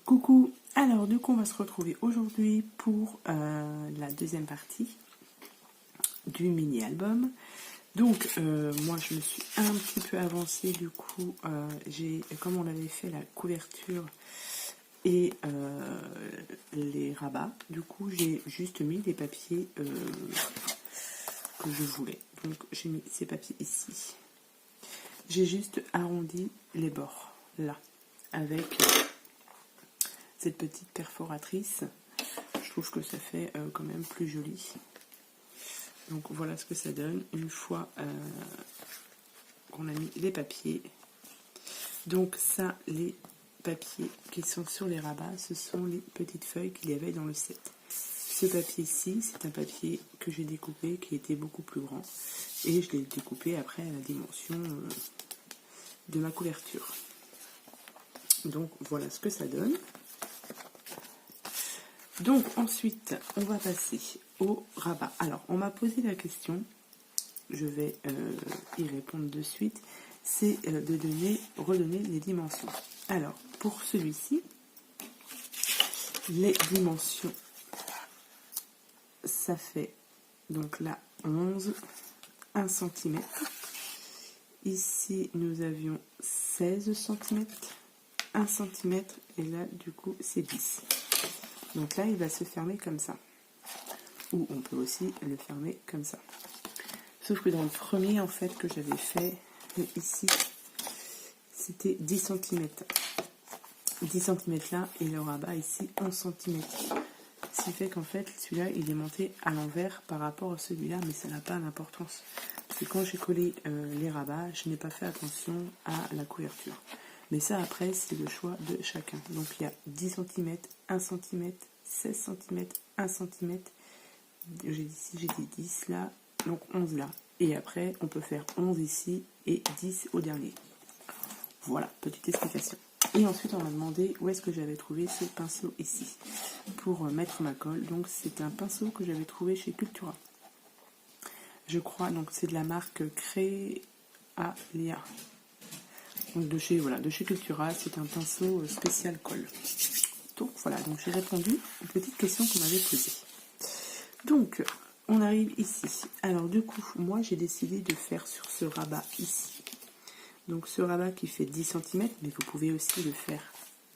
Coucou, alors du coup on va se retrouver aujourd'hui pour la deuxième partie du mini-album. Donc moi je me suis un petit peu avancée, du coup comme on avait fait la couverture et les rabats, du coup j'ai juste mis les papiers que je voulais. Donc j'ai mis ces papiers ici. J'ai juste arrondi les bords là avec cette petite perforatrice. Je trouve que ça fait quand même plus joli. Donc voilà ce que ça donne une fois qu'on a mis les papiers. Donc ça, les papiers qui sont sur les rabats, ce sont les petites feuilles qu'il y avait dans le set. Ce papier-ci, c'est un papier que j'ai découpé qui était beaucoup plus grand. Et je l'ai découpé après à la dimension de ma couverture. Donc voilà ce que ça donne. Donc ensuite, on va passer au rabat. Alors, on m'a posé la question, je vais y répondre de suite, c'est de redonner les dimensions. Alors, pour celui-ci, les dimensions, ça fait donc là 11, 1 cm. Ici, nous avions 16 cm, 1 cm, et là, du coup, c'est 10. Donc là, il va se fermer comme ça. Ou on peut aussi le fermer comme ça. Sauf que dans le premier, en fait, que j'avais fait ici, c'était 10 cm. 10 cm là, et le rabat ici, 11 cm. Ce qui fait qu'en fait, celui-là, il est monté à l'envers par rapport à celui-là, mais ça n'a pas d'importance. Parce que quand j'ai collé les rabats, je n'ai pas fait attention à la couverture. Mais ça, après, c'est le choix de chacun. Donc, il y a 10 cm, 1 cm, 16 cm, 1 cm. J'ai dit 10 là, donc 11 là. Et après, on peut faire 11 ici et 10 au dernier. Voilà, petite explication. Et ensuite, on m'a demandé où est-ce que j'avais trouvé ce pinceau ici pour mettre ma colle. Donc, c'est un pinceau que j'avais trouvé chez Cultura. Je crois, donc c'est de la marque Créalia. Donc de chez Cultura, c'est un pinceau spécial colle. Donc voilà, donc j'ai répondu aux petites questions qu'on m'avait posées. Donc, on arrive ici. Alors du coup, moi j'ai décidé de faire sur ce rabat ici. Donc ce rabat qui fait 10 cm, mais vous pouvez aussi le faire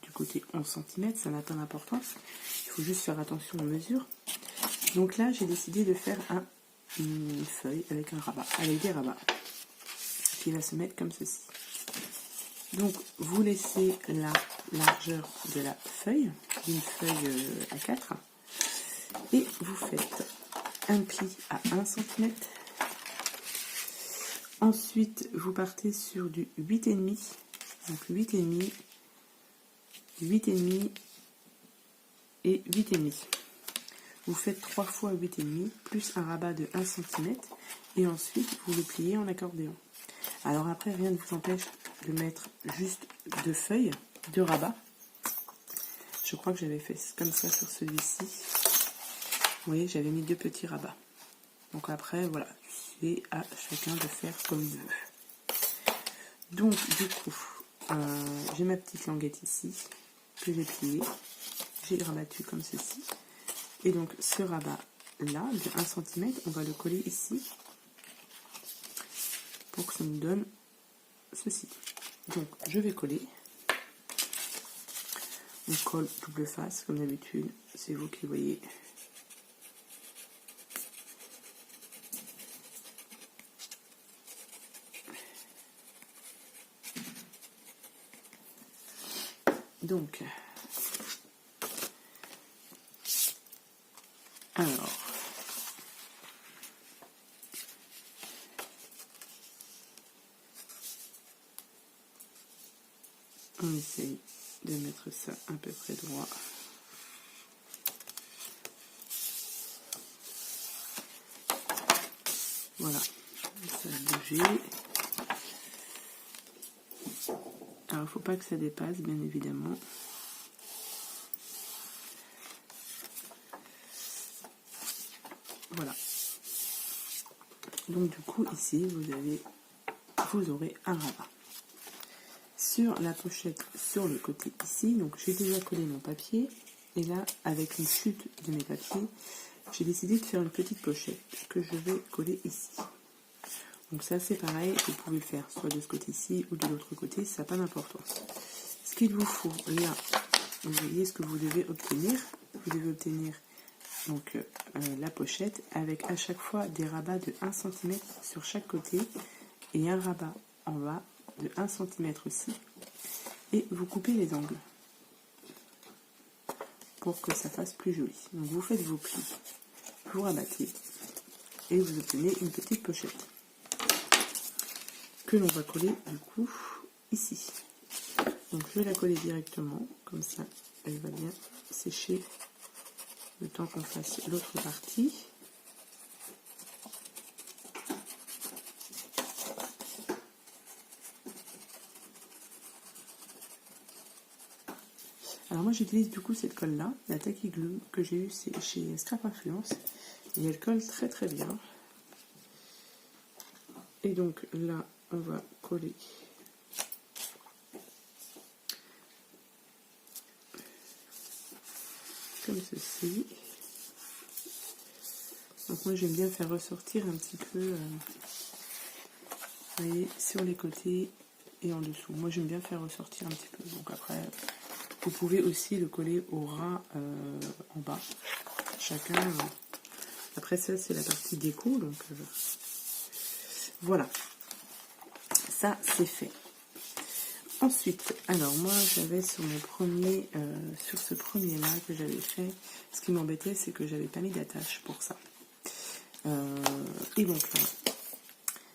du côté 11 cm, ça n'a pas d'importance. Il faut juste faire attention aux mesures. Donc là, j'ai décidé de faire une feuille avec un rabat, avec des rabats, qui va se mettre comme ceci. Donc vous laissez la largeur de la feuille, une feuille A4, et vous faites un pli à 1 cm. Ensuite, vous partez sur du 8,5, donc 8,5, 8,5 et 8,5. Vous faites 3 fois 8,5 plus un rabat de 1 cm et ensuite vous le pliez en accordéon. Alors après, rien ne vous empêche de mettre juste 2 feuilles, 2 rabats. Je crois que j'avais fait comme ça sur celui-ci. Vous voyez, j'avais mis 2 petits rabats. Donc après, voilà, c'est à chacun de faire comme il veut. Donc du coup, j'ai ma petite languette ici, que j'ai pliée. J'ai rabattu comme ceci. Et donc ce rabat là, de 1 cm, on va le coller ici, pour que ça nous donne ceci. Donc je vais coller. On colle double face, comme d'habitude, c'est vous qui voyez. Donc, alors, on essaye de mettre ça à peu près droit. Voilà, ça a bougé. Alors, il ne faut pas que ça dépasse, bien évidemment. Voilà. Donc, du coup, ici, vous aurez un rabat. sur la pochette sur le côté ici. Donc j'ai déjà collé mon papier et là avec une chute de mes papiers, j'ai décidé de faire une petite pochette que je vais coller ici. Donc ça c'est pareil, vous pouvez le faire soit de ce côté-ci ou de l'autre côté, ça n'a pas d'importance. Ce qu'il vous faut là, vous voyez ce que vous devez obtenir. Vous devez obtenir donc la pochette avec à chaque fois des rabats de 1 cm sur chaque côté et un rabat en bas de 1 cm aussi. Et vous coupez les angles pour que ça fasse plus joli. Donc vous faites vos plis, vous rabattez et vous obtenez une petite pochette que l'on va coller du coup ici. Donc je vais la coller directement, comme ça elle va bien sécher le temps qu'on fasse l'autre partie. Alors moi j'utilise du coup cette colle là, la Tacky Glue que j'ai eue chez Scrap Influence et elle colle très très bien. Et donc là on va coller comme ceci. Donc moi j'aime bien faire ressortir un petit peu, vous voyez, sur les côtés et en dessous. Moi j'aime bien faire ressortir un petit peu. Donc après, vous pouvez aussi le coller au ras en bas. Chacun. Après ça c'est la partie déco. Donc voilà. Ça c'est fait. Ensuite, alors moi j'avais sur mon premier, sur ce premier là que j'avais fait, ce qui m'embêtait c'est que j'avais pas mis d'attache pour ça. Et donc là,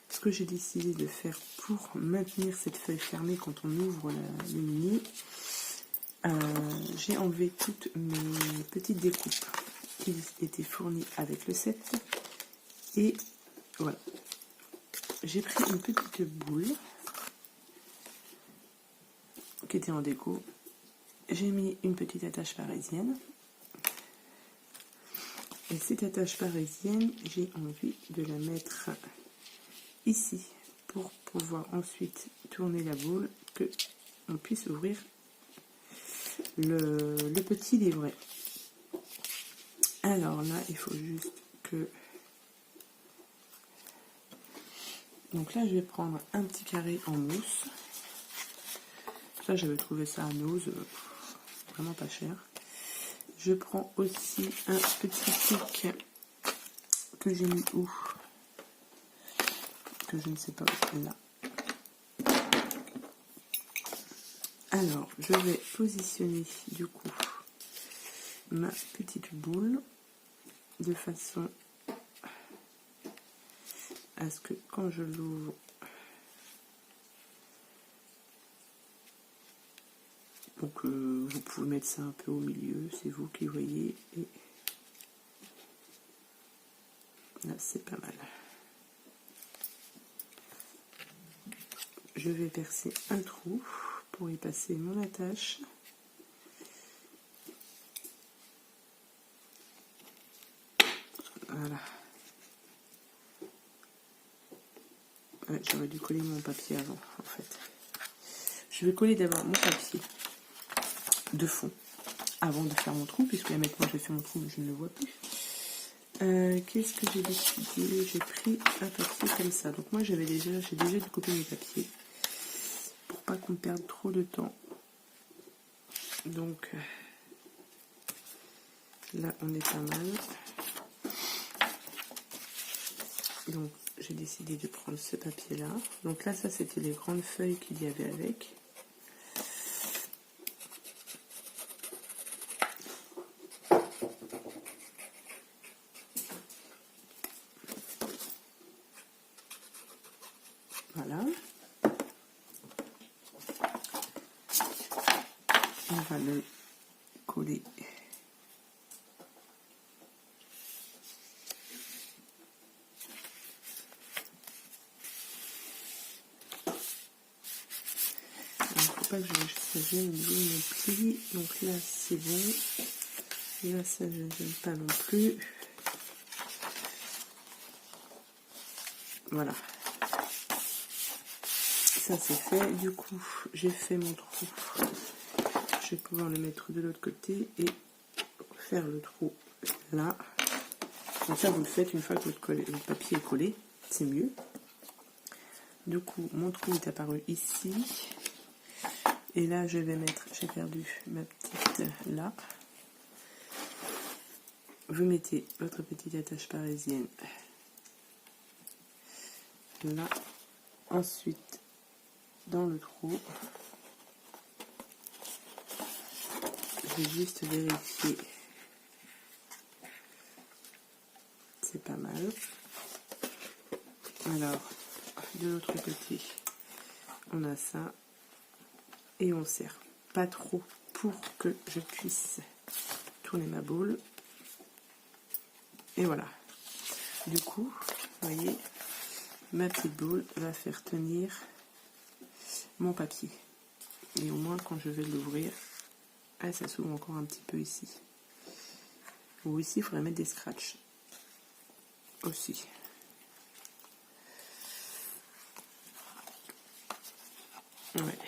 ce que j'ai décidé de faire pour maintenir cette feuille fermée quand on ouvre le mini, j'ai enlevé toutes mes petites découpes qui étaient fournies avec le set. Et voilà, j'ai pris une petite boule qui était en déco. J'ai mis une petite attache parisienne. Et cette attache parisienne, j'ai envie de la mettre ici pour pouvoir ensuite tourner la boule, que on puisse ouvrir le petit livret. Alors là, il faut juste que... Donc là, je vais prendre un petit carré en mousse. Ça, j'avais trouvé ça à Nose, vraiment pas cher. Je prends aussi un petit pic que j'ai mis où, que je ne sais pas où, là. Alors, je vais positionner du coup ma petite boule de façon à ce que quand je l'ouvre, donc vous pouvez mettre ça un peu au milieu, c'est vous qui voyez, et là c'est pas mal. Je vais percer un trou pour y passer mon attache. Voilà. Ouais, j'aurais dû coller mon papier avant, en fait. Je vais coller d'abord mon papier de fond avant de faire mon trou, puisque là maintenant je vais faire mon trou mais je ne le vois plus. Qu'est-ce que j'ai décidé? J'ai pris un papier comme ça. Donc moi j'ai déjà découpé mes papiers pour pas qu'on perde trop de temps. Donc là on est pas mal. Donc j'ai décidé de prendre ce papier là. Donc là ça c'était les grandes feuilles qu'il y avait avec. Voilà. On va le coller. Pas que ça vienne au niveau de mes plis. Donc là c'est bon. Là ça je n'aime pas non plus. Voilà. ça c'est fait. Du coup, j'ai fait mon trou. Je vais pouvoir le mettre de l'autre côté et faire le trou là. Donc ça, vous le faites une fois que votre papier est collé, c'est mieux. Du coup, mon trou est apparu ici. Et là, je vais mettre, j'ai perdu ma petite là. Vous mettez votre petite attache parisienne là. Ensuite, dans le trou, je vais juste vérifier. C'est pas mal. Alors, de l'autre côté, on a ça. Et on serre. Pas trop pour que je puisse tourner ma boule. Et voilà. Du coup, vous voyez, ma petite boule va faire tenir mon papier. Et au moins, quand je vais l'ouvrir, ça s'ouvre encore un petit peu ici. Ou ici, il faudrait mettre des scratchs. Aussi. Ouais.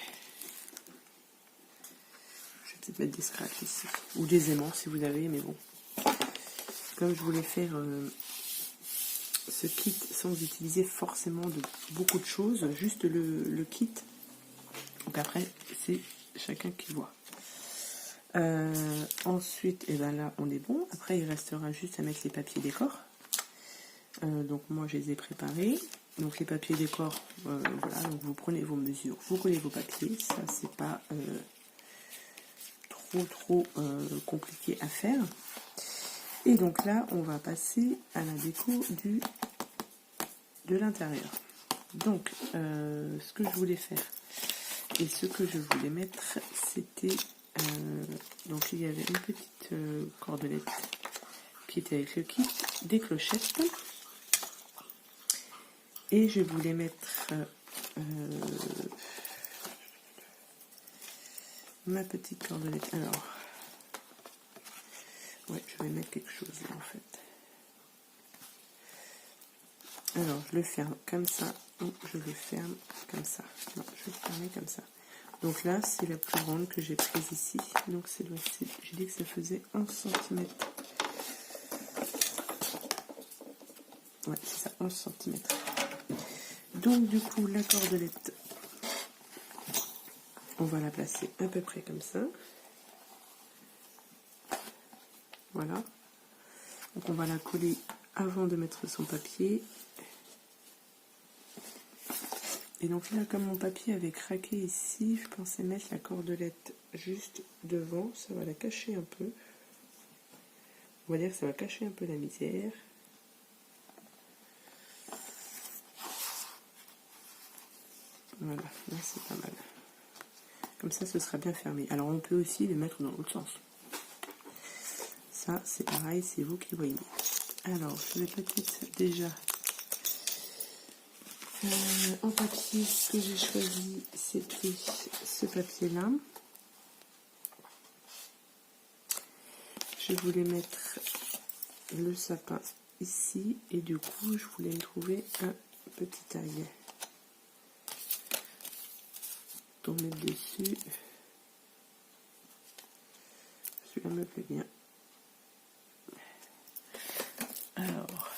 Je vais peut-être mettre des scratchs ici. Ou des aimants si vous avez, mais bon. Comme je voulais faire ce kit sans utiliser forcément beaucoup de choses, juste le kit. Donc après, c'est chacun qui voit. Ensuite, et ben là, on est bon. Après, il restera juste à mettre les papiers décor. Donc moi, je les ai préparés. Donc les papiers décor, voilà. Donc vous prenez vos mesures, vous collez vos papiers. Ça, c'est pas trop compliqué à faire. Et donc là, on va passer à la déco de l'intérieur. Donc, ce que je voulais faire et ce que je voulais mettre, c'était donc il y avait une petite cordelette qui était avec le kit, des clochettes, et je voulais mettre ma petite cordelette. Alors, ouais, je vais mettre quelque chose là en fait. Alors, je le ferme comme ça, ou je le ferme comme ça. Non, je vais le fermer comme ça. Donc là, c'est la plus grande que j'ai prise ici. Donc c'est j'ai dit que ça faisait 11 cm. Ouais, c'est ça, 11 cm. Donc du coup, la cordelette, on va la placer à peu près comme ça. Voilà. Donc on va la coller avant de mettre son papier. Et donc là, comme mon papier avait craqué ici, je pensais mettre la cordelette juste devant. Ça va la cacher un peu. On va dire que ça va cacher un peu la misère. Voilà, là c'est pas mal. Comme ça, ce sera bien fermé. Alors on peut aussi les mettre dans l'autre sens. Ça, c'est pareil, c'est vous qui voyez. Alors, je vais peut-être déjà... en papier, ce que j'ai choisi, c'était ce papier-là. Je voulais mettre le sapin ici et du coup, je voulais me trouver un petit taille pour mettre dessus. Celui-là me plaît bien. Alors,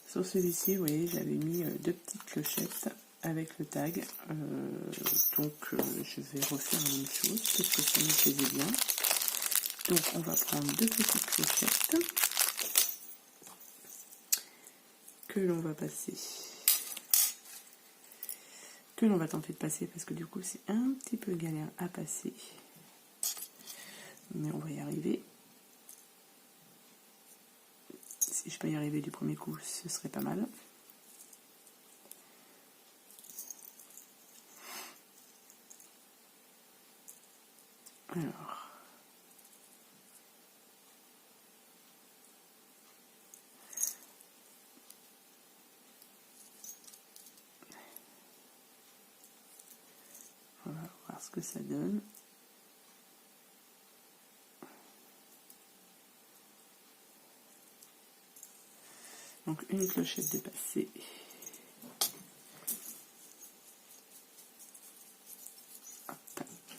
sur celui-ci, vous voyez, j'avais mis deux petites clochettes avec le tag. Donc, je vais refaire la même chose parce que ça me plaisait bien. Donc, on va prendre deux petites clochettes que l'on va passer. Que l'on va tenter de passer parce que du coup, c'est un petit peu galère à passer. Mais on va y arriver. Si je peux y arriver du premier coup, ce serait pas mal. Alors, on va voir ce que ça donne. Donc une clochette dépassée.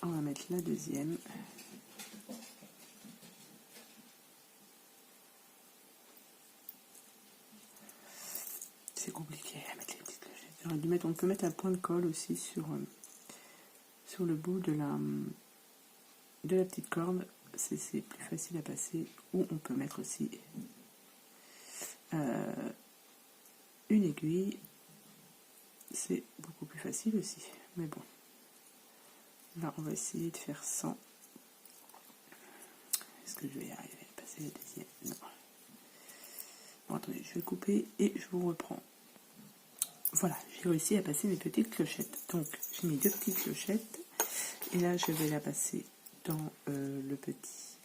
on va mettre la deuxième. C'est compliqué à mettre les petites clochettes. J'aurais dû mettre, on peut mettre un point de colle aussi sur le bout de la petite corde. C'est plus facile à passer. Ou on peut mettre aussi une aiguille. C'est beaucoup plus facile aussi. Mais bon. Là, on va essayer de faire 100. Est-ce que je vais y arriver à passer la deuxième? Non. Bon, attendez, je vais couper et je vous reprends. Voilà, j'ai réussi à passer mes petites clochettes. Donc, j'ai mis 2 petites clochettes. Et là, je vais la passer dans le petit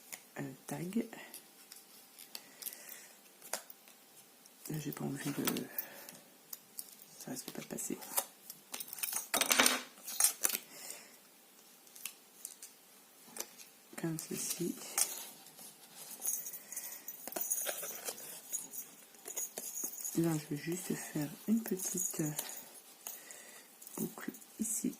tag. Là, j'ai pas envie de... Ça risque pas de passer. Comme ceci. Là, je vais juste faire une petite boucle ici.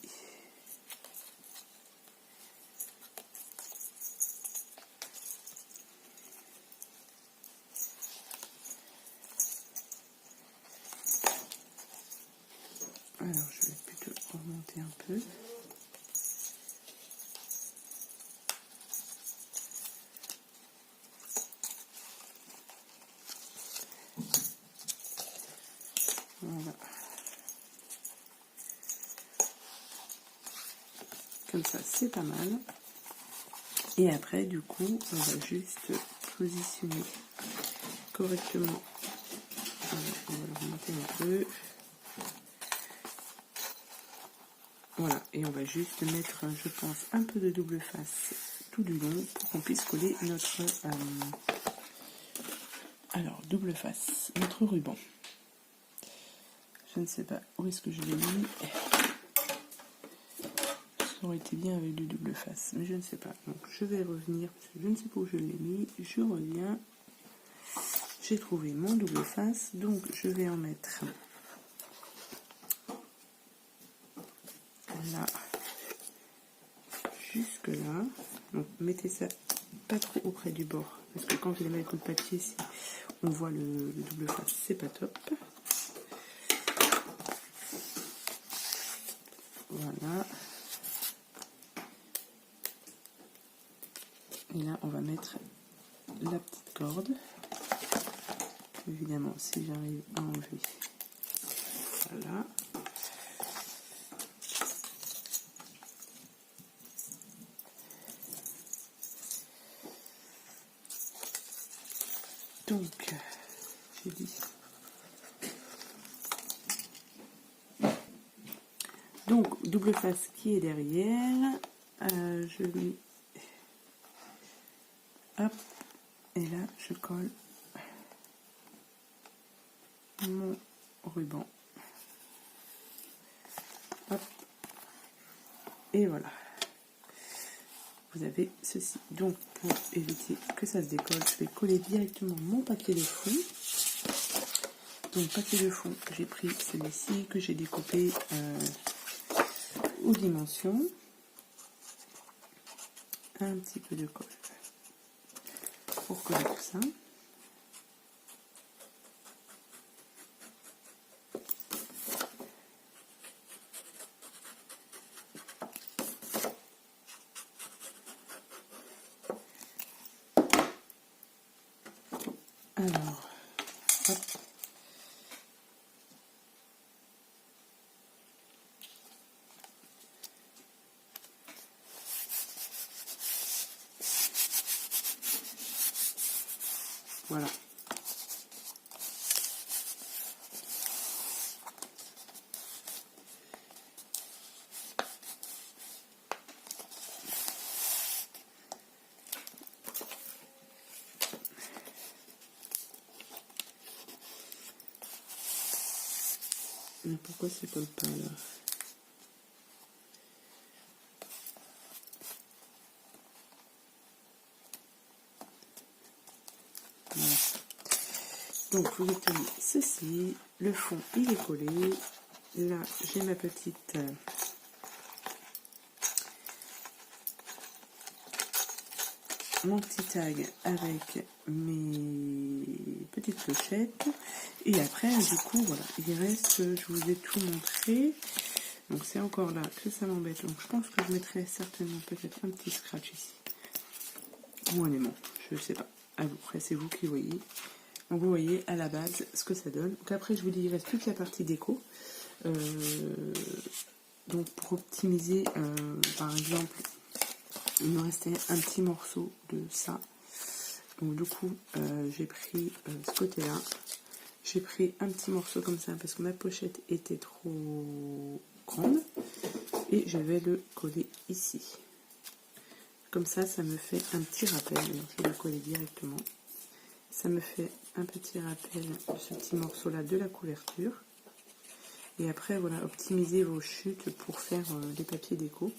Alors, je vais plutôt remonter un peu. Voilà. Comme ça, c'est pas mal. Et après, du coup, on va juste positionner correctement. On va le remonter un peu. Voilà, et on va juste mettre, je pense, un peu de double face tout du long pour qu'on puisse coller notre... alors, double face, notre ruban. Je ne sais pas où est-ce que je l'ai mis. Ça aurait été bien avec du double face, mais je ne sais pas. Donc, je vais revenir, parce que je ne sais pas où je l'ai mis. Je reviens. J'ai trouvé mon double face, donc je vais en mettre là, jusque là. Donc, mettez ça pas trop auprès du bord, parce que quand vous allez mettre le papier, si on voit le double face, c'est pas top. Voilà. Et là, on va mettre la petite corde. Évidemment, si j'arrive à enlever, voilà. Donc, j'ai dit. Donc, double face qui est derrière. Je lui... Hop. Et là, je colle mon ruban. Hop. Et voilà. Vous avez ceci. Donc, pour éviter que ça se décolle, je vais coller directement mon papier de fond. Donc, papier de fond, j'ai pris celui-ci que j'ai découpé aux dimensions. Un petit peu de colle pour coller tout ça. Alors, hop. Voilà. Mais pourquoi ça colle pas là? Voilà. Donc vous obtenez ceci, le fond il est collé. Là j'ai ma petite mon petit tag avec mes petites clochettes. Et après, du coup, voilà, il reste, je vous ai tout montré. Donc c'est encore là que ça m'embête. Donc je pense que je mettrai certainement peut-être un petit scratch ici. Ou un aimant, je sais pas. Après, c'est vous qui voyez. Donc vous voyez à la base ce que ça donne. Donc après, je vous dis, il reste toute la partie déco. Donc pour optimiser, par exemple, il me restait un petit morceau de ça. Donc du coup, j'ai pris ce côté-là. J'ai pris un petit morceau comme ça parce que ma pochette était trop grande. Et je vais le coller ici. Comme ça, ça me fait un petit rappel. Donc je vais le coller directement. Ça me fait un petit rappel de ce petit morceau-là de la couverture. Et après, voilà, optimisez vos chutes pour faire les papiers déco.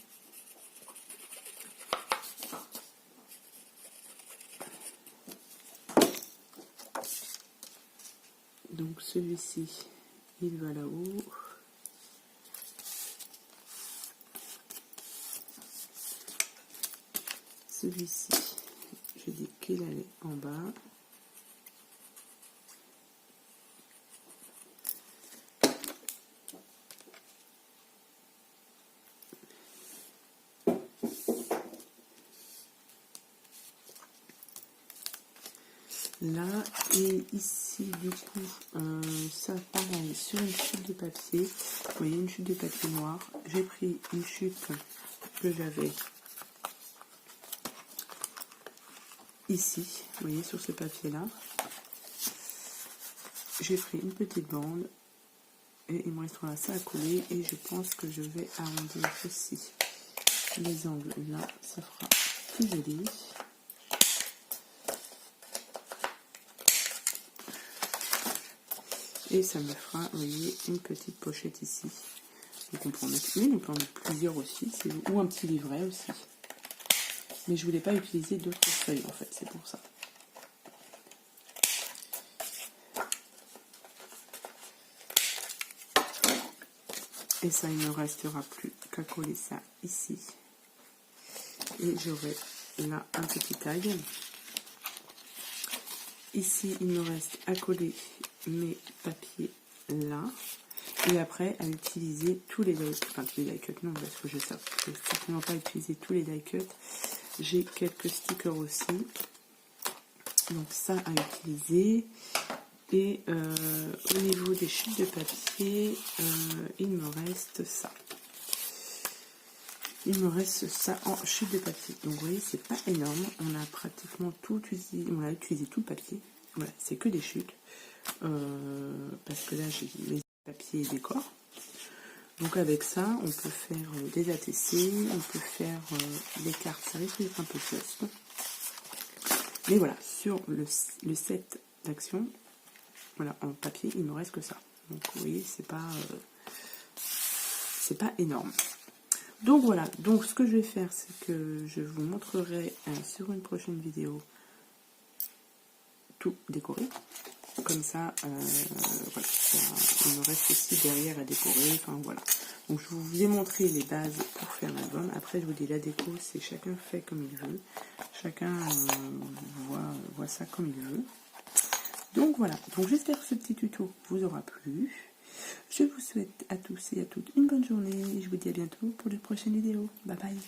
Donc celui-ci, il va là-haut. Celui-ci, j'ai dit qu'il allait en bas. Là, et ici, du coup, ça pareil, sur une chute de papier. Vous voyez, une chute de papier noir. J'ai pris une chute que j'avais ici, vous voyez, sur ce papier-là. J'ai pris une petite bande et il me restera ça à coller et je pense que je vais arrondir aussi les angles là, ça fera plus joli. Et ça me fera, vous voyez, une petite pochette ici. Donc on peut en mettre une, on peut en mettre plusieurs aussi, ou un petit livret aussi. Mais je voulais pas utiliser d'autres feuilles en fait, c'est pour ça. Et ça, il ne restera plus qu'à coller ça ici. Et j'aurai là un petit tag. Ici, il me reste à coller mes papiers là. Et après, à utiliser tous les die cuts. Enfin, tous les die cuts, non, parce que je ne sais certainement pas utiliser tous les die cuts. J'ai quelques stickers aussi. Donc ça à utiliser. Et au niveau des chutes de papier, il me reste ça. Il me reste ça en chute de papier. Donc vous voyez, c'est pas énorme. On a pratiquement tout utilisé. On a utilisé tout le papier. Voilà, c'est que des chutes. Parce que là, j'ai les papiers et décor. Donc avec ça, on peut faire des ATC, on peut faire des cartes. Ça risque d'être un peu juste. Mais voilà, sur le set d'action, voilà, en papier, il me reste que ça. Donc vous voyez, c'est pas énorme. Donc voilà, donc ce que je vais faire, c'est que je vous montrerai sur une prochaine vidéo tout décoré. Comme ça, voilà, il me reste aussi derrière à décorer. Enfin voilà. Donc je vous ai montré les bases pour faire l'album. Après, je vous dis, la déco, c'est chacun fait comme il veut. Chacun voit ça comme il veut. Donc voilà, donc j'espère que ce petit tuto vous aura plu. Je vous souhaite à tous et à toutes une bonne journée et je vous dis à bientôt pour de prochaines vidéos. Bye bye.